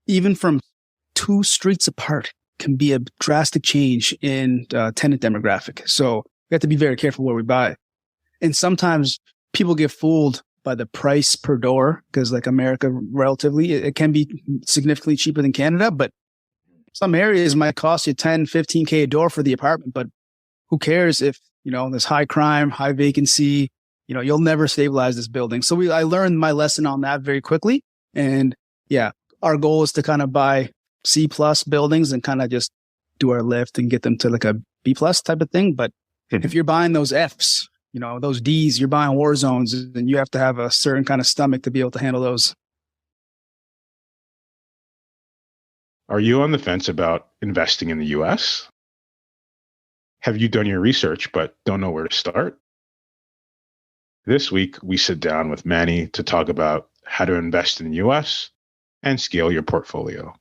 even from 2 streets apart can be a drastic change in tenant demographic. So we have to be very careful where we buy. And sometimes people get fooled by the price per door because like America, relatively, it can be significantly cheaper than Canada, but some areas might cost you 10, 15K a door for the apartment, but who cares if, there's high crime, high vacancy, you'll never stabilize this building. So I learned my lesson on that very quickly. And yeah, our goal is to kind of buy C+ buildings and kind of just do our lift and get them to like a B+ type of thing. But if you're buying those Fs, those Ds, you're buying war zones, and you have to have a certain kind of stomach to be able to handle those. Are you on the fence about investing in the US? Have you done your research but don't know where to start? This week, we sit down with Manny to talk about how to invest in the US and scale your portfolio.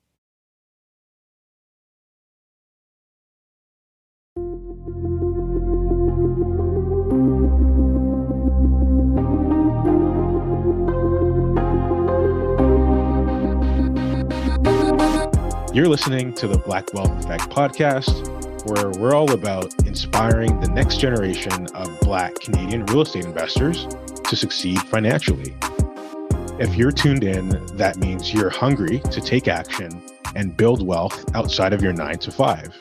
You're listening to the Black Wealth Effect podcast, where we're all about inspiring the next generation of Black Canadian real estate investors to succeed financially. If you're tuned in, that means you're hungry to take action and build wealth outside of your 9-to-5.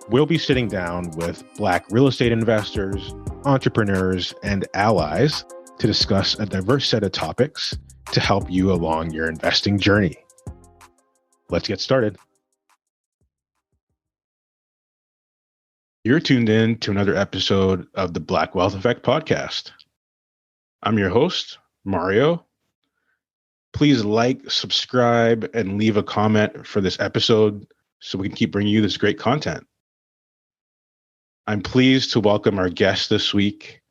We'll be sitting down with Black real estate investors, entrepreneurs, and allies to discuss a diverse set of topics to help you along your investing journey. Let's get started. You're tuned in to another episode of the Black Wealth Effect podcast. I'm your host, Mario. Please like, subscribe, and leave a comment for this episode so we can keep bringing you this great content. I'm pleased to welcome our guest this week,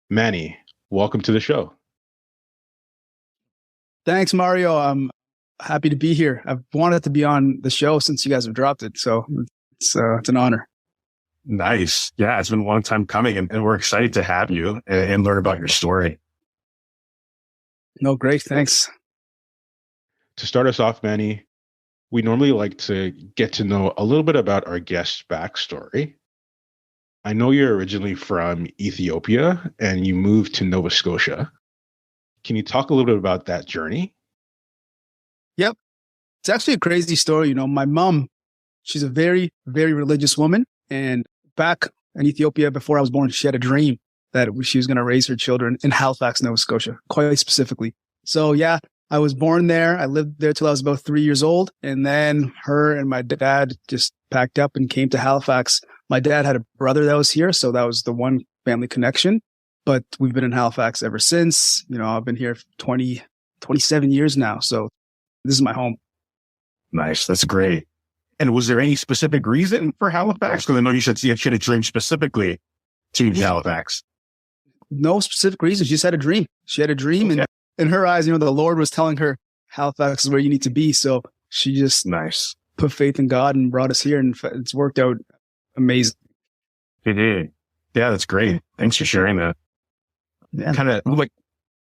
Manny. Welcome to the show. Thanks, Mario. I'm happy to be here. I've wanted to be on the show since you guys have dropped it, so it's an honor. Nice. Yeah, it's been a long time coming, and we're excited to have you and learn about your story. No, great. Thanks. To start us off, Manny, we normally like to get to know a little bit about our guest's backstory. I know you're originally from Ethiopia and you moved to Nova Scotia. Can you talk a little bit about that journey? Yep. It's actually a crazy story. My mom, she's a very, very religious woman. And back in Ethiopia, before I was born, she had a dream that she was going to raise her children in Halifax, Nova Scotia, quite specifically. So yeah, I was born there. I lived there till I was about 3 years old. And then her and my dad just packed up and came to Halifax. My dad had a brother that was here, so that was the one family connection. But we've been in Halifax ever since. I've been here for 27 years now. So this is my home. Nice. That's great. And was there any specific reason for Halifax? Because I know you said she had a dream specifically to Halifax. No specific reason. She just had a dream. She had a dream, okay. And in her eyes, the Lord was telling her Halifax is where you need to be. So she just put faith in God and brought us here, and it's worked out amazing. It did. Yeah, that's great. Thanks for sharing that. Yeah. Kind of like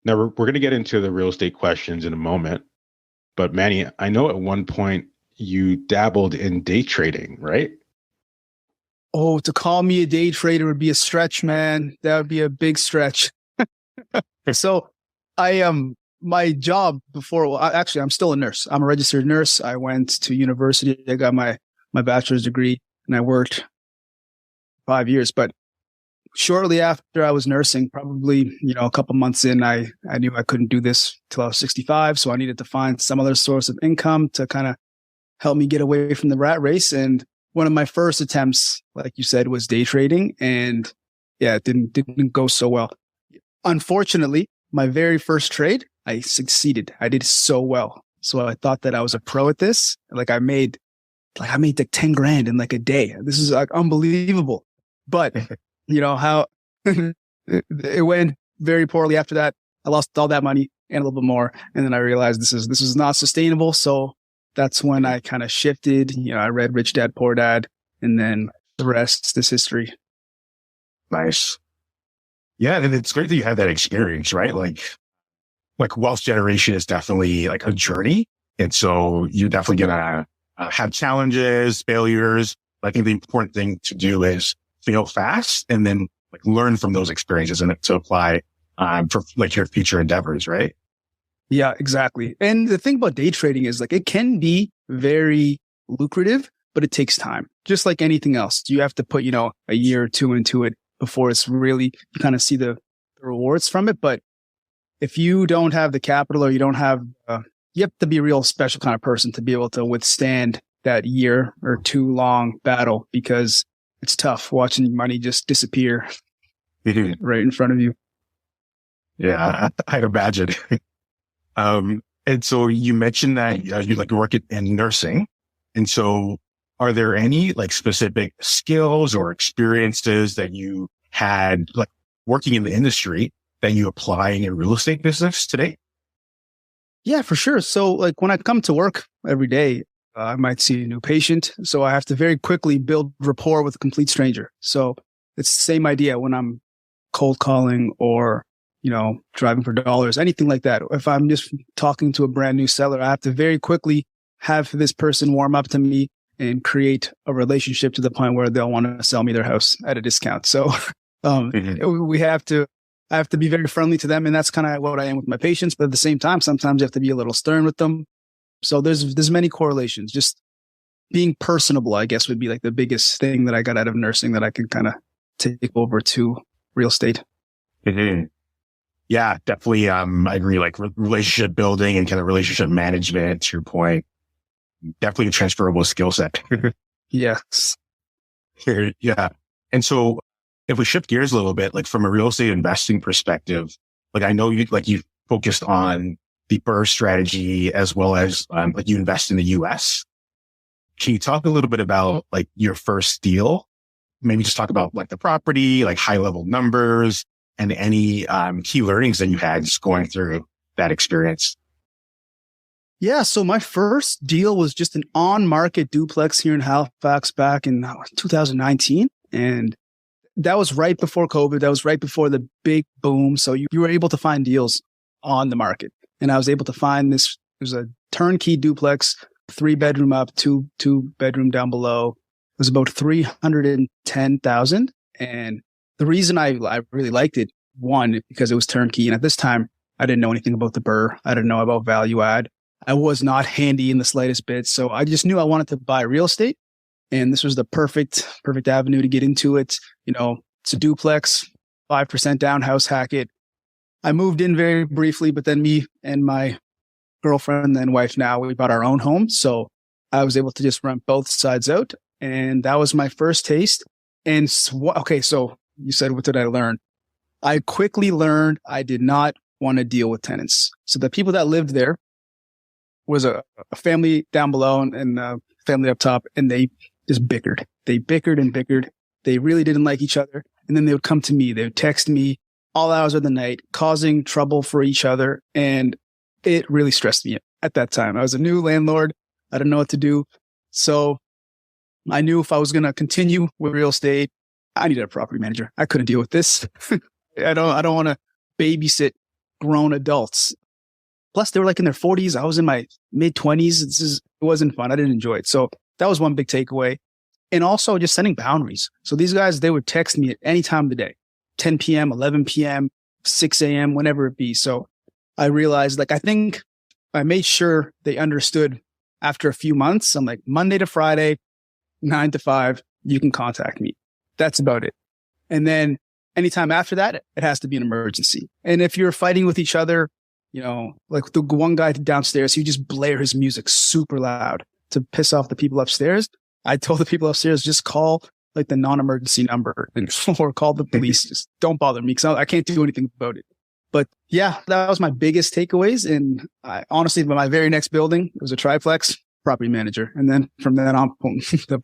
now we're going to get into the real estate questions in a moment, but Manny, I know at one point you dabbled in day trading, right? Oh, to call me a day trader would be a stretch, man. That would be a big stretch. So my job before, well, actually, I'm still a nurse. I'm a registered nurse. I went to university. I got my bachelor's degree and I worked 5 years. But shortly after I was nursing, probably, a couple months in, I knew I couldn't do this till I was 65. So I needed to find some other source of income to kind of help me get away from the rat race. And one of my first attempts, like you said, was day trading. And yeah, it didn't go so well. Unfortunately, my very first trade, I succeeded. I did so well. So I thought that I was a pro at this. I made like 10 grand in like a day. This is like unbelievable. But how it went very poorly after that. I lost all that money and a little bit more. And then I realized this is not sustainable. So that's when I kind of shifted. I read Rich Dad, Poor Dad, and then the rest is history. Nice. Yeah. And it's great that you had that experience, right? Like wealth generation is definitely like a journey. And so you're definitely going to have challenges, failures. But I think the important thing to do is fail fast and then like learn from those experiences and to apply for like your future endeavors, right? Yeah, exactly. And the thing about day trading is like it can be very lucrative, but it takes time. Just like anything else. You have to put, a year or two into it before it's really, you kind of see the rewards from it. But if you don't have the capital or you don't have, you have to be a real special kind of person to be able to withstand that year or two long battle, because it's tough watching money just disappear right in front of you. Yeah, I'd imagine. And so you mentioned that you like work in nursing. And so are there any like specific skills or experiences that you had like working in the industry that you apply in your real estate business today? Yeah, for sure. So like when I come to work every day, I might see a new patient. So I have to very quickly build rapport with a complete stranger. So it's the same idea when I'm cold calling or, driving for dollars, anything like that. If I'm just talking to a brand new seller, I have to very quickly have this person warm up to me and create a relationship to the point where they'll want to sell me their house at a discount. So I have to be very friendly to them. And that's kind of what I am with my patients. But at the same time, sometimes you have to be a little stern with them. So there's many correlations. Just being personable, I guess, would be like the biggest thing that I got out of nursing that I can kind of take over to real estate. Mm-hmm. Yeah, definitely. I agree. Like relationship building and kind of relationship management, to your point, definitely a transferable skill set. Yes. Yeah. And so if we shift gears a little bit, like from a real estate investing perspective, like I know you focused on the BRRRR strategy as well as like you invest in the US. Can you talk a little bit about like your first deal? Maybe just talk about like the property, like high level numbers and any key learnings that you had just going through that experience. Yeah. So my first deal was just an on-market duplex here in Halifax back in 2019. And that was right before COVID. That was right before the big boom. So you were able to find deals on the market. And I was able to find this. It was a turnkey duplex, 3-bedroom up, two bedroom down below. It was about $310,000. And the reason I really liked it, one, because it was turnkey. And at this time, I didn't know anything about the BRRRR. I didn't know about value add. I was not handy in the slightest bit. So I just knew I wanted to buy real estate. And this was the perfect avenue to get into it. It's a duplex, 5% down, house hack it. I moved in very briefly, but then me and my girlfriend and wife now, we bought our own home. So I was able to just rent both sides out. And that was my first taste. And okay, so you said, what did I learn? I quickly learned I did not want to deal with tenants. So the people that lived there was a family down below and a family up top, and they just bickered. They bickered and bickered. They really didn't like each other. And then they would come to me. They would text me all hours of the night, causing trouble for each other. And it really stressed me at that time. I was a new landlord. I didn't know what to do. So I knew if I was going to continue with real estate, I needed a property manager. I couldn't deal with this. I don't want to babysit grown adults. Plus, they were like in their 40s. I was in my mid 20s. It wasn't fun. I didn't enjoy it. So that was one big takeaway. And also just setting boundaries. So these guys, they would text me at any time of the day, 10 p.m., 11 p.m., 6 a.m., whenever it be. So I realized, I think I made sure they understood after a few months. I'm like, Monday to Friday, 9 to 5, you can contact me. That's about it. And then anytime after that, it has to be an emergency. And if you're fighting with each other, like the one guy downstairs, he just blare his music super loud to piss off the people upstairs. I told the people upstairs, just call like the non-emergency number or call the police. Just don't bother me because I can't do anything about it. But yeah, that was my biggest takeaways. And honestly, my very next building, it was a triplex, property manager. And then from then on,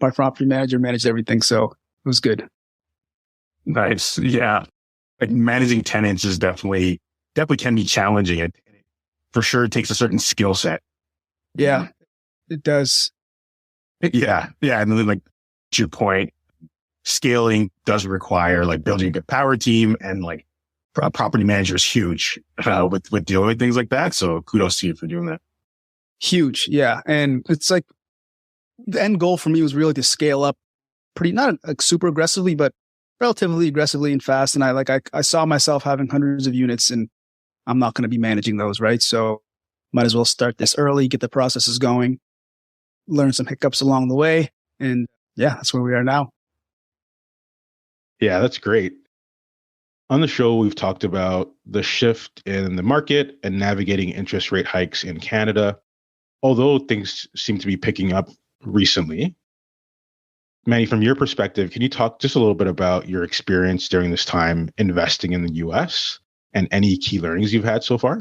my property manager managed everything. So it was good. Nice. Yeah. Like managing tenants is definitely can be challenging. It for sure takes a certain skill set. Yeah, it does. Yeah. Yeah. And then like to your point, scaling does require like building a good power team, and like property manager is huge with dealing with things like that. So kudos to you for doing that. Huge. Yeah. And it's like the end goal for me was really to scale up pretty, not like super aggressively, but relatively aggressively and fast. And I saw myself having hundreds of units, and I'm not going to be managing those. Right. So might as well start this early, get the processes going, learn some hiccups along the way. And yeah, that's where we are now. Yeah, that's great. On the show, we've talked about the shift in the market and navigating interest rate hikes in Canada, although things seem to be picking up recently. Manny, from your perspective, can you talk just a little bit about your experience during this time investing in the US and any key learnings you've had so far?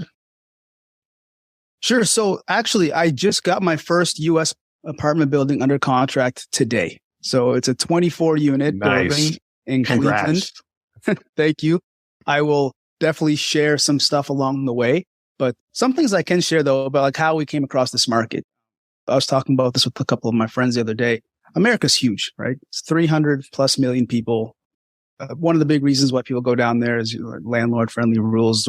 Sure. So actually, I just got my first US apartment building under contract today. So it's a 24 unit building in Cleveland. Thank you. I will definitely share some stuff along the way, but some things I can share though about like how we came across this market. I was talking about this with a couple of my friends the other day. America's huge, right? It's 300 plus million people. One of the big reasons why people go down there is landlord friendly rules.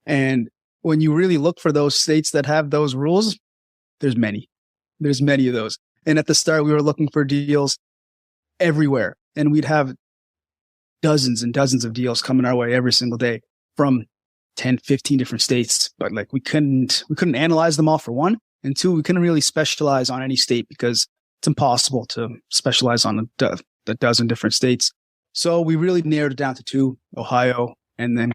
And when you really look for those states that have those rules, there's many of those. And at the start, we were looking for deals everywhere, and we'd have dozens and dozens of deals coming our way every single day from 10, 15 different states. But like we couldn't analyze them all for one. And two, we couldn't really specialize on any state because it's impossible to specialize on a dozen different states. So we really narrowed it down to two, Ohio and then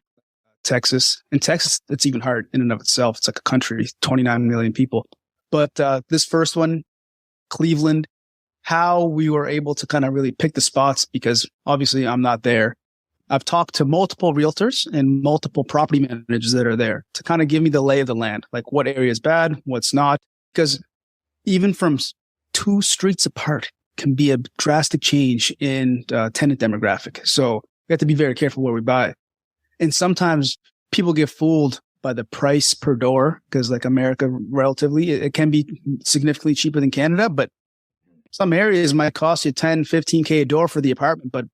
Texas. In Texas, it's even hard in and of itself. It's like a country, 29 million people. But this first one, Cleveland, how we were able to kind of really pick the spots, because obviously I'm not there. I've talked to multiple realtors and multiple property managers that are there to kind of give me the lay of the land, like what area is bad, what's not, because even from 2 streets apart can be a drastic change in tenant demographic. So we have to be very careful where we buy. And sometimes people get fooled by the price per door, because like America, relatively, it can be significantly cheaper than Canada, but some areas might cost you 10, 15K a door for the apartment, but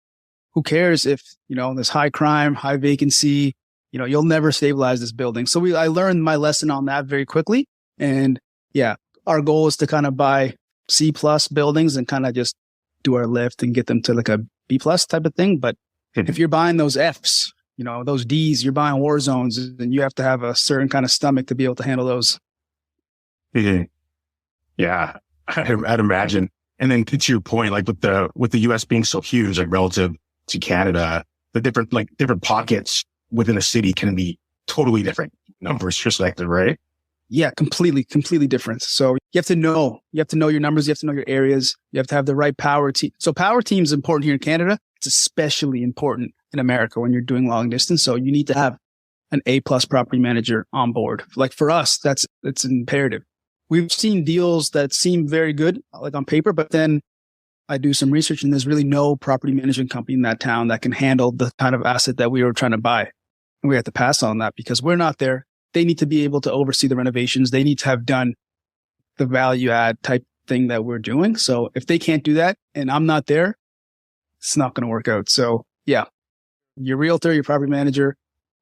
who cares if, there's high crime, high vacancy, you'll never stabilize this building. So I learned my lesson on that very quickly. And yeah, our goal is to kind of buy C plus buildings and kind of just do our lift and get them to like a B plus type of thing. But if you're buying those Fs, those Ds, you're buying war zones, and you have to have a certain kind of stomach to be able to handle those. Yeah, I'd imagine. And then to your point, like with the US being so huge, like relative to Canada, the different pockets within a city can be totally different numbers perspective, right? Yeah, completely different. So you have to know your numbers. You have to know your areas. You have to have the right power team. So power team is important here in Canada. It's especially important in America when you're doing long distance. So you need to have an A+ property manager on board. Like for us, it's imperative. We've seen deals that seem very good, like on paper, but then I do some research and there's really no property management company in that town that can handle the kind of asset that we were trying to buy. And we have to pass on that because we're not there. They need to be able to oversee the renovations. They need to have done the value add type thing that we're doing. So if they can't do that and I'm not there, it's not going to work out. So yeah, your realtor, your property manager,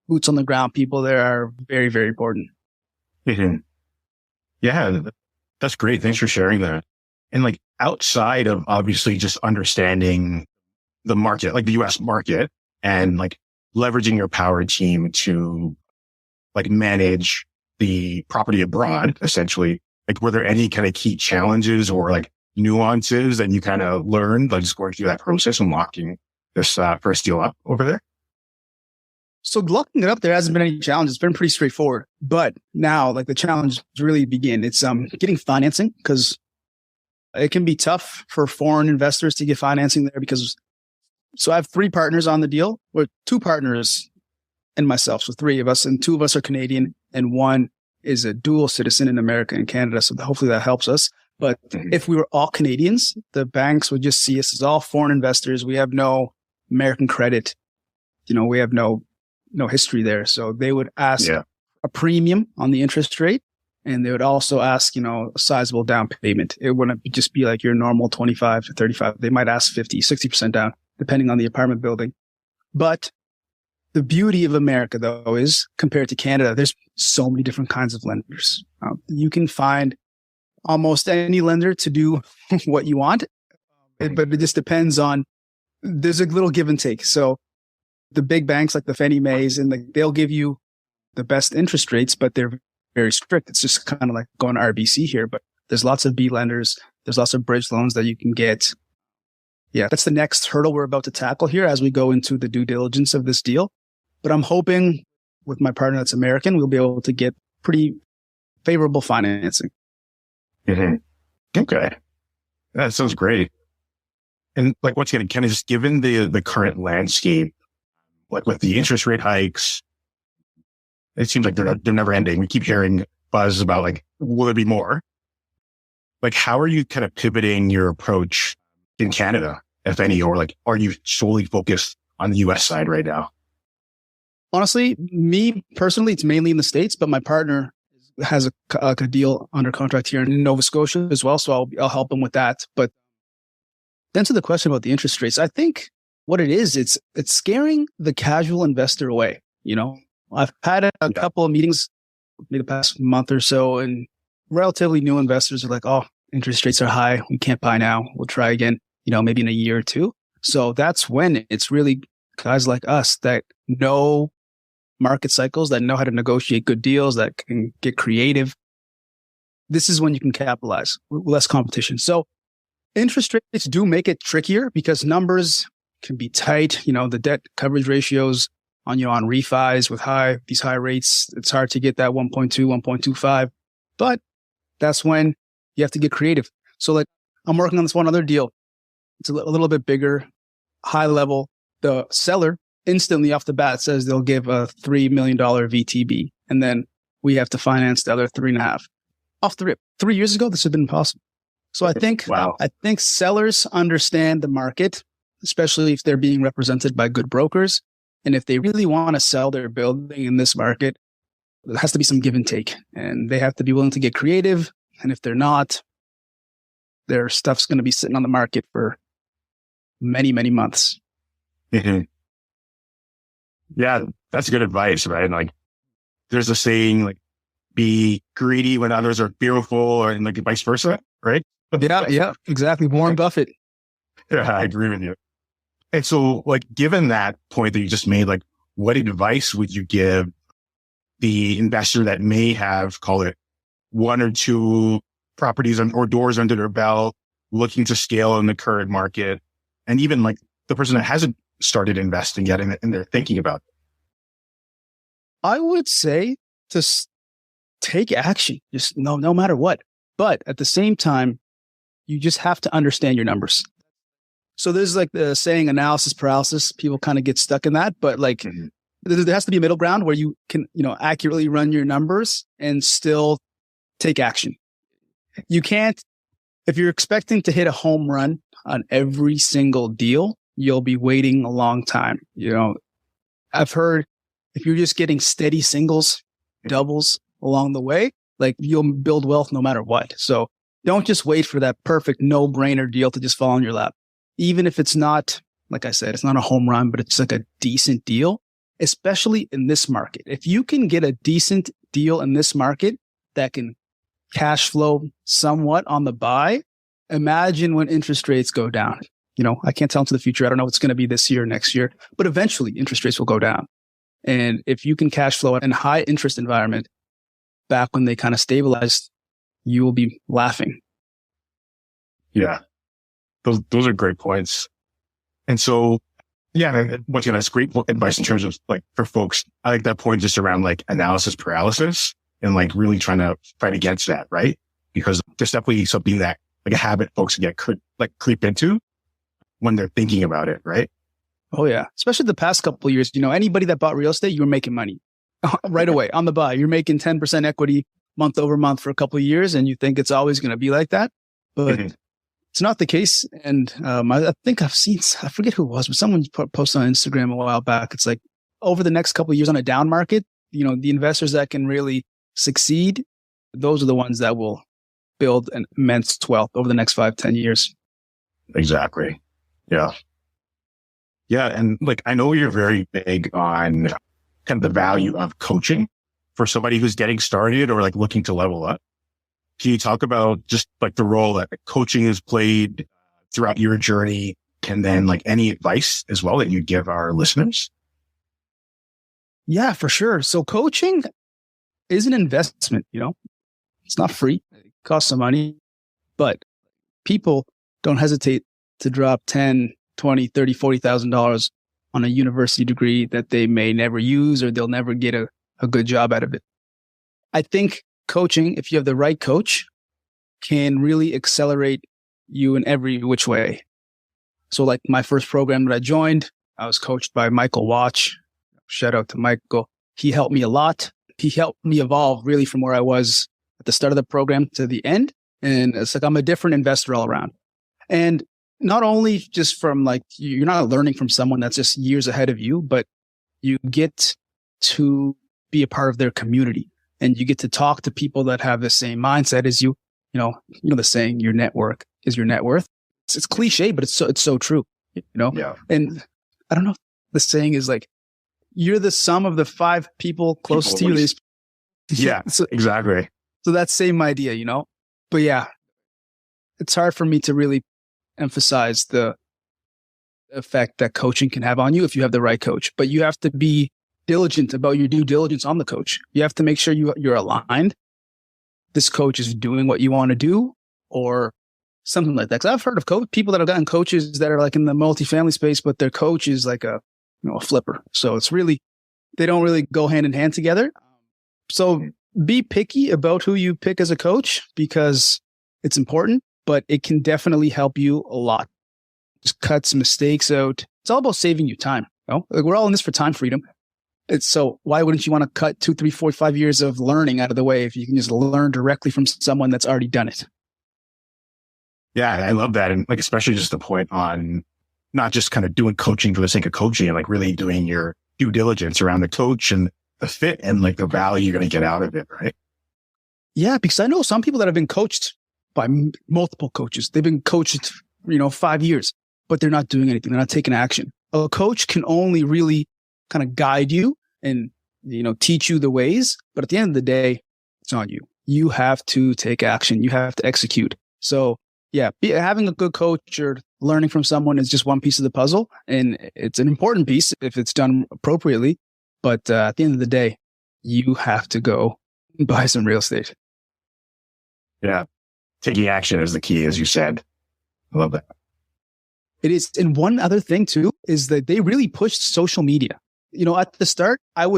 boots on the ground people there are very, very important. Mm-hmm. Yeah, that's great. Thanks for sharing that. And like outside of obviously just understanding the market, like the US market, and like leveraging your power team to like manage the property abroad, essentially, like were there any kind of key challenges or like nuances that you kind of learned, like just going through that process and locking this first deal up over there? So locking it up, there hasn't been any challenges. It's been pretty straightforward. But now, like the challenge really begin. It's getting financing, because it can be tough for foreign investors to get financing there. So I have 3 partners on the deal, or 2 partners and myself. So 3 of us, and 2 of us are Canadian, and 1 is a dual citizen in America and Canada. So hopefully that helps us. But if we were all Canadians, the banks would just see us as all foreign investors. We have no American credit. We have no history there. So they would ask a premium on the interest rate, and they would also ask, a sizable down payment. It wouldn't just be like your normal 25 to 35. They might ask 50, 60% down, depending on the apartment building. But the beauty of America, though, is compared to Canada, there's so many different kinds of lenders, You can find almost any lender to do what you want, but it just depends on, there's a little give and take. So the big banks like the Fannie Mae's, and they'll give you the best interest rates, but they're very strict. It's just kind of like going to RBC here, but there's lots of B lenders. There's lots of bridge loans that you can get. Yeah, that's the next hurdle we're about to tackle here as we go into the due diligence of this deal. But I'm hoping with my partner that's American, we'll be able to get pretty favorable financing. Mm-hmm. Okay. That sounds great. And like, once again, kind of just given the current landscape, like with the interest rate hikes, it seems like they're never ending. We keep hearing buzz about like, will there be more? Like, how are you kind of pivoting your approach in Canada, if any, or like, are you solely focused on the US side right now? Honestly, me personally, it's mainly in the States, but my partner has a deal under contract here in Nova Scotia as well. So I'll help him with that. But then to the question about the interest rates, I think what it is, it's scaring the casual investor away. You know, I've had a couple of meetings maybe the past month or so, and relatively new investors are like, oh, interest rates are high. We can't buy now. We'll try again, maybe in a year or two. So that's when it's really guys like us that know market cycles, that know how to negotiate good deals, that can get creative. This is when you can capitalize with less competition. So interest rates do make it trickier because numbers can be tight. The debt coverage ratios on refis with these high rates, it's hard to get that 1.2, 1.25. But that's when you have to get creative. So like, I'm working on this one other deal. It's a little bit bigger, high level. The seller instantly off the bat says they'll give a $3 million VTB. And then we have to finance the other 3.5 off the rip. 3 years ago, this would have been impossible. So I think sellers understand the market, especially if they're being represented by good brokers. And if they really want to sell their building in this market, there has to be some give and take, and they have to be willing to get creative. And if they're not, their stuff's going to be sitting on the market for many, many months. Mm-hmm. Yeah, that's good advice, right? And like, there's a saying like, be greedy when others are fearful, and like vice versa, right? Yeah, exactly. Warren Buffett. Yeah, I agree with you. And so, like, given that point that you just made, like, what advice would you give the investor that may have, call it, one or two properties or doors under their belt, looking to scale in the current market, and even like the person that hasn't started investing yet and they're thinking about it? I would say to take action, just no matter what. But at the same time, you just have to understand your numbers. So there's like the saying analysis paralysis. People kind of get stuck in that, but like there has to be a middle ground where you can, accurately run your numbers and still take action. You can't, if you're expecting to hit a home run on every single deal, you'll be waiting a long time. I've heard if you're just getting steady singles, doubles along the way, like you'll build wealth no matter what. So don't just wait for that perfect no-brainer deal to just fall in your lap. Even if it's not, like I said, it's not a home run, but it's like a decent deal, especially in this market. If you can get a decent deal in this market that can cash flow somewhat on the buy, imagine when interest rates go down. I can't tell into the future. I don't know what's going to be this year, next year, but eventually interest rates will go down. And if you can cash flow in a high interest environment back when they kind of stabilized, you will be laughing. Yeah. Those are great points. And so, yeah, once again, that's great advice in terms of like for folks. I like that point just around like analysis paralysis and like really trying to fight against that, right? Because there's definitely something that like a habit folks could like creep into when they're thinking about it, right? Oh yeah. Especially the past couple of years, anybody that bought real estate, you were making money right away on the buy. You're making 10% equity month over month for a couple of years, and you think it's always going to be like that, but it's not the case. And I think I forget who it was, but someone posted on Instagram a while back. It's like over the next couple of years on a down market, the investors that can really succeed, those are the ones that will build an immense wealth over the next 5-10 years. Exactly. Yeah. Yeah. And like, I know you're very big on kind of the value of coaching for somebody who's getting started or like looking to level up, can you talk about just like the role that coaching has played throughout your journey, and then like any advice as well that you'd give our listeners? Yeah, for sure. So coaching is an investment, it's not free. It costs some money, but people don't hesitate to drop 10, 20, 30, $40,000 on a university degree that they may never use, or they'll never get a good job out of it. I think coaching, if you have the right coach, can really accelerate you in every which way. So like my first program that I joined, I was coached by Michael Watch. Shout out to Michael. He helped me a lot. He helped me evolve really from where I was at the start of the program to the end. And it's like I'm a different investor all around. And not only just from like, you're not learning from someone that's just years ahead of you, but you get to be a part of their community, and you get to talk to people that have the same mindset as you. You know the saying, your network is your net worth. It's cliche, but it's so true, Yeah. And I don't know if the saying is like, you're the sum of the 5 people close to you. Yeah, so, exactly. So that same idea, but yeah, it's hard for me to really emphasize the effect that coaching can have on you if you have the right coach. But you have to be diligent about your due diligence on the coach. You have to make sure you're aligned. This coach is doing what you want to do, or something like that. Because I've heard of people that have gotten coaches that are like in the multifamily space, but their coach is like a flipper. So it's really, they don't really go hand in hand together. So be picky about who you pick as a coach, because it's important, but it can definitely help you a lot. Just cut some mistakes out. It's all about saving you time. Like we're all in this for time freedom. So why wouldn't you want to cut 2, 3, 4, 5 years of learning out of the way if you can just learn directly from someone that's already done it? Yeah, I love that. And like, especially just the point on not just kind of doing coaching for the sake of coaching, and like really doing your due diligence around the coach and the fit and like the value you're going to get out of it. Right. Yeah. Because I know some people that have been coached by multiple coaches. They've been coached, 5 years, but they're not doing anything. They're not taking action. A coach can only really kind of guide you and, teach you the ways. But at the end of the day, it's on you. You have to take action. You have to execute. So yeah, having a good coach or learning from someone is just one piece of the puzzle. And it's an important piece if it's done appropriately. But at the end of the day, you have to go buy some real estate. Yeah. Taking action is the key, as you said. I love that. It is. And one other thing too, is that they really pushed social media. At the start, I'm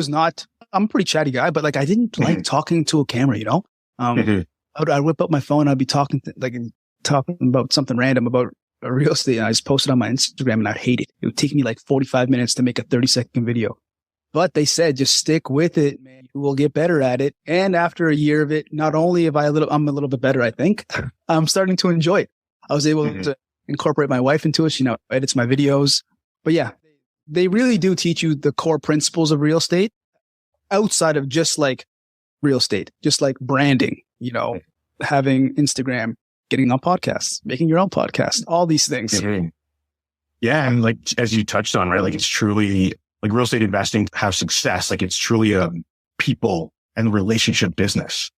a pretty chatty guy, but like I didn't like talking to a camera, I'd whip up my phone. I'd be talking about something random about real estate. And I just posted on my Instagram, and I'd hate it. It would take me like 45 minutes to make a 30-second video. But they said, just stick with it, man. You will get better at it. And after a year of it, not only I'm a little bit better, I think, I'm starting to enjoy it. I was able to incorporate my wife into it. She now edits my videos. But yeah, they really do teach you the core principles of real estate outside of just like real estate, just like branding, having Instagram, getting on podcasts, making your own podcast, all these things. Yeah. And like, as you touched on, right, like it's truly like real estate investing to have success. Like it's truly a people and relationship business,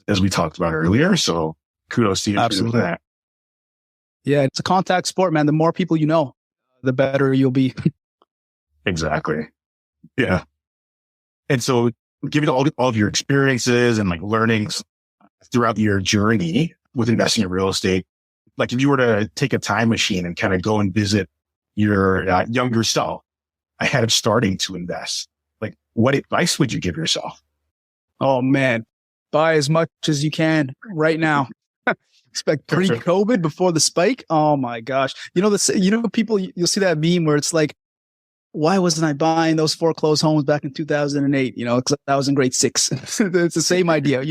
as we talked about earlier. So kudos to you. Absolutely. For that. Yeah. It's a contact sport, man. The more people you know, the better you'll be. Exactly. Yeah. And so given all of your experiences and like learnings throughout your journey with investing in real estate, like if you were to take a time machine and kind of go and visit your younger self ahead of starting to invest, like what advice would you give yourself? Oh man, buy as much as you can right now. Expect pre-COVID before the spike. Oh my gosh. People, you'll see that meme where it's like, why wasn't I buying those foreclosed homes back in 2008? Because I was in grade 6. It's the same idea.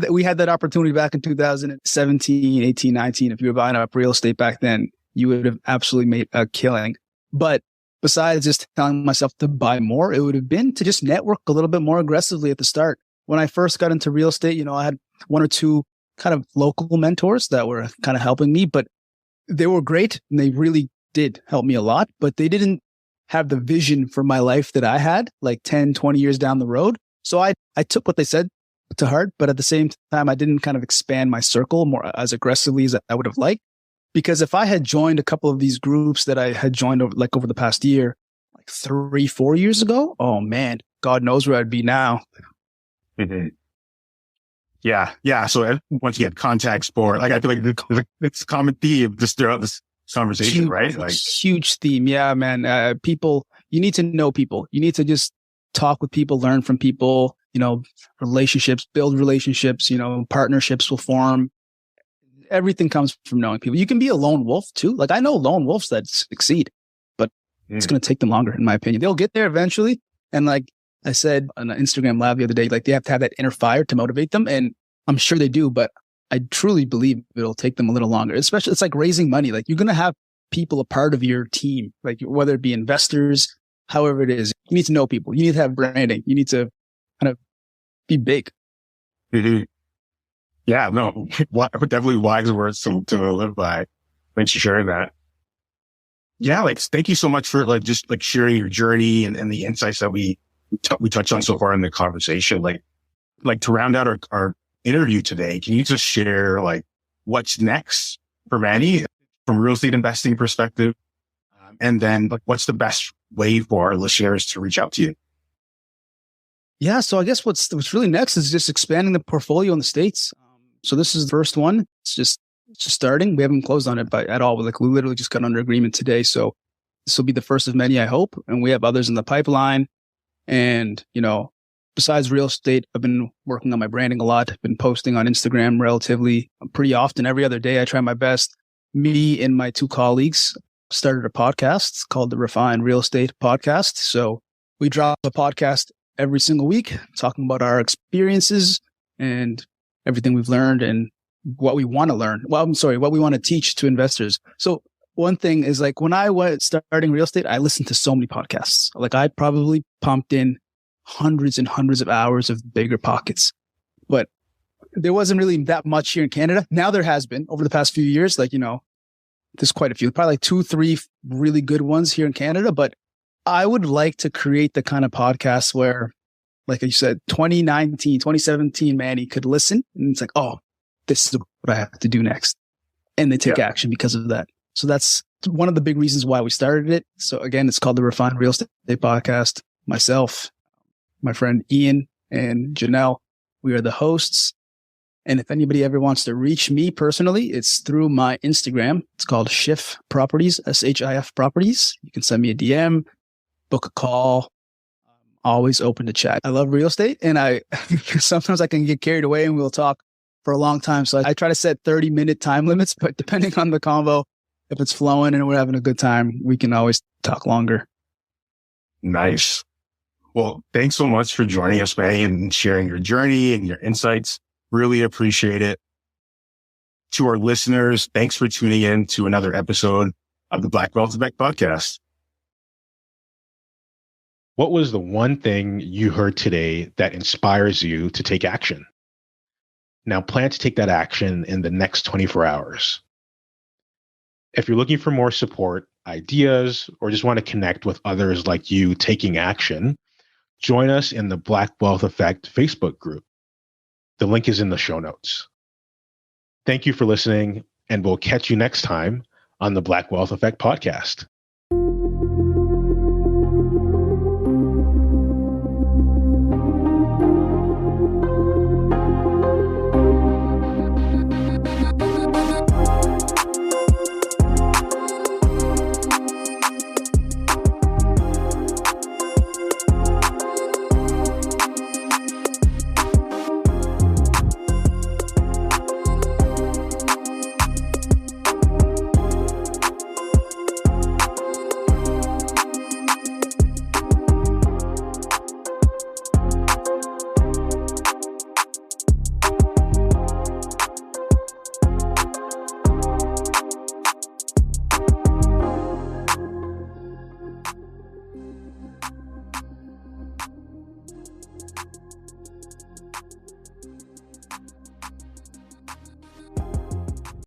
We had that opportunity back in 2017, 18, 19. If you were buying up real estate back then, you would have absolutely made a killing. But besides just telling myself to buy more, it would have been to just network a little bit more aggressively at the start. When I first got into real estate, I had 1 or 2 kind of local mentors that were kind of helping me, but they were great and they really did help me a lot, but they didn't have the vision for my life that I had like 10, 20 years down the road. So I took what they said to heart, but at the same time, I didn't kind of expand my circle more as aggressively as I would have liked. Because if I had joined a couple of these groups that I had joined over the past year, like 3-4 years ago, oh man, God knows where I'd be now. Mm-hmm. Yeah. So once you get contact sport, like I feel like it's a common theme just throughout this conversation, right? Like huge theme. Yeah, man. People, you need to know people. You need to just talk with people, learn from people, relationships, build relationships, partnerships will form. Everything comes from knowing people. You can be a lone wolf too. Like I know lone wolves that succeed, but it's going to take them longer, in my opinion. They'll get there eventually. And like I said on an Instagram live the other day, like they have to have that inner fire to motivate them. And I'm sure they do, but I truly believe it'll take them a little longer. Especially, it's like raising money. Like you're going to have people a part of your team, like whether it be investors, however it is. You need to know people. You need to have branding. You need to kind of be big. Mm-hmm. Yeah, no, definitely wise words to live by. Thanks for sharing that. Yeah, like thank you so much for just sharing your journey and the insights that we touched on so far in the conversation. Like to round out our interview today, can you just share what's next for Manny from a real estate investing perspective, and then what's the best way for our listeners to reach out to you? Yeah, so I guess what's really next is just expanding the portfolio in the States. So this is the first one. It's just starting. We haven't closed on it at all. We literally just got under agreement today. So this will be the first of many, I hope. And we have others in the pipeline. And, besides real estate, I've been working on my branding a lot. I've been posting on Instagram relatively pretty often. Every other day, I try my best. Me and my 2 colleagues started a podcast called the Refined Real Estate Podcast. So we drop a podcast every single week talking about our experiences and everything we've learned and what we want to learn. What we want to teach to investors. So one thing is when I was starting real estate, I listened to so many podcasts. Like I probably pumped in hundreds and hundreds of hours of Bigger Pockets, but there wasn't really that much here in Canada. Now there has been over the past few years, there's quite a few, probably 2-3 really good ones here in Canada, but I would like to create the kind of podcast where, like you said, 2019, 2017, Manny could listen and it's oh, this is what I have to do next. And they take action because of that. So that's one of the big reasons why we started it. So again, it's called the Refined Real Estate Podcast. Myself, my friend Ian and Janelle, we are the hosts. And if anybody ever wants to reach me personally, it's through my Instagram. It's called Shif Properties, SHIF Properties. You can send me a DM, book a call. Always open to chat. I love real estate and sometimes I can get carried away and we'll talk for a long time. So I try to set 30-minute time limits, but depending on the convo, if it's flowing and we're having a good time, we can always talk longer. Nice. Well, thanks so much for joining us, Manny, and sharing your journey and your insights. Really appreciate it. To our listeners, thanks for tuning in to another episode of the Black Wealth Effect podcast. What was the one thing you heard today that inspires you to take action? Now plan to take that action in the next 24 hours. If you're looking for more support, ideas, or just want to connect with others like you taking action, join us in the Black Wealth Effect Facebook group. The link is in the show notes. Thank you for listening, and we'll catch you next time on the Black Wealth Effect podcast.